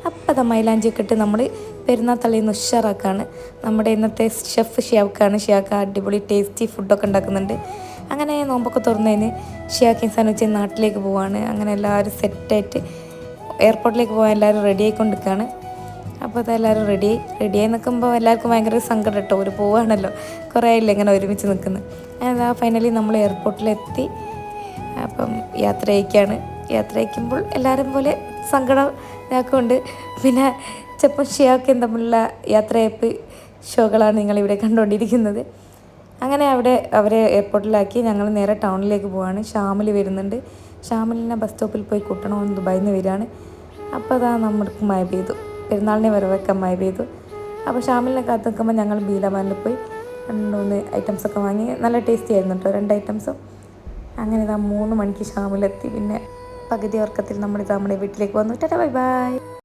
അപ്പോൾ അത് മൈലാഞ്ചിയൊക്കെ ഇട്ട് നമ്മൾ പെരുന്നാൾ തലേന്ന് ഉഷാറാക്കാണ്. നമ്മുടെ ഇന്നത്തെ ഷെഫ് ഷിയാക്കാണ്. ഷിയാക്ക അടിപൊളി ടേസ്റ്റി ഫുഡൊക്കെ ഉണ്ടാക്കുന്നുണ്ട്. അങ്ങനെ നോമ്പൊക്കെ തുറന്നതിന് ഷിയാക്കയും സനുച്ചയും നാട്ടിലേക്ക് പോവാണ്. അങ്ങനെ എല്ലാവരും സെറ്റായിട്ട് എയർപോർട്ടിലേക്ക് പോകാൻ എല്ലാവരും റെഡി ആയിക്കൊണ്ടിരിക്കുകയാണ്. അപ്പോൾ അതെല്ലാവരും റെഡിയായി നിൽക്കുമ്പോൾ എല്ലാവർക്കും ഭയങ്കര സങ്കടം കേട്ടോ. ഒരു പോവാണല്ലോ, കുറേ ആയില്ല ഇങ്ങനെ ഒരുമിച്ച് നിൽക്കുന്നത്. അങ്ങനെ ഫൈനലി നമ്മൾ എയർപോർട്ടിലെത്തി. അപ്പം യാത്ര അയക്കുമ്പോൾ എല്ലാവരും പോലെ സങ്കടം ഇതാക്കുന്നുണ്ട്. പിന്നെ ചെപ്പം ഷിയാക്കയും തമ്മിലുള്ള യാത്രയപ്പ് ഷോകളാണ് നിങ്ങളിവിടെ കണ്ടുകൊണ്ടിരിക്കുന്നത്. അങ്ങനെ അവരെ എയർപോർട്ടിലാക്കി ഞങ്ങൾ നേരെ ടൗണിലേക്ക് പോവാണ്. ഷാമിൽ വരുന്നുണ്ട്. ഷാമിലിനെ ബസ് സ്റ്റോപ്പിൽ പോയി കൂട്ടണമെന്ന് ദുബായിൽ നിന്ന് വരികയാണ്. അപ്പോൾ അതാ നമ്മൾക്ക് മഴ പെയ്തു. പെരുന്നാളിനെ വരവൊക്കെ മഴ പെയ്തു. അപ്പോൾ ഷാമിലിനെ കാത്ത് നിൽക്കുമ്പോൾ ഞങ്ങൾ ബീലാമാനിൽ പോയി 2-3 ഐറ്റംസൊക്കെ വാങ്ങി. നല്ല ടേസ്റ്റി ആയിരുന്നു കേട്ടോ 2 ഐറ്റംസും. അങ്ങനെ ഇതാ 3 മണിക്ക് ഷാമിലെത്തി. പിന്നെ പകുതി ഉറക്കത്തിൽ നമ്മുടെ വീട്ടിലേക്ക് വന്നു. Tata bye bye.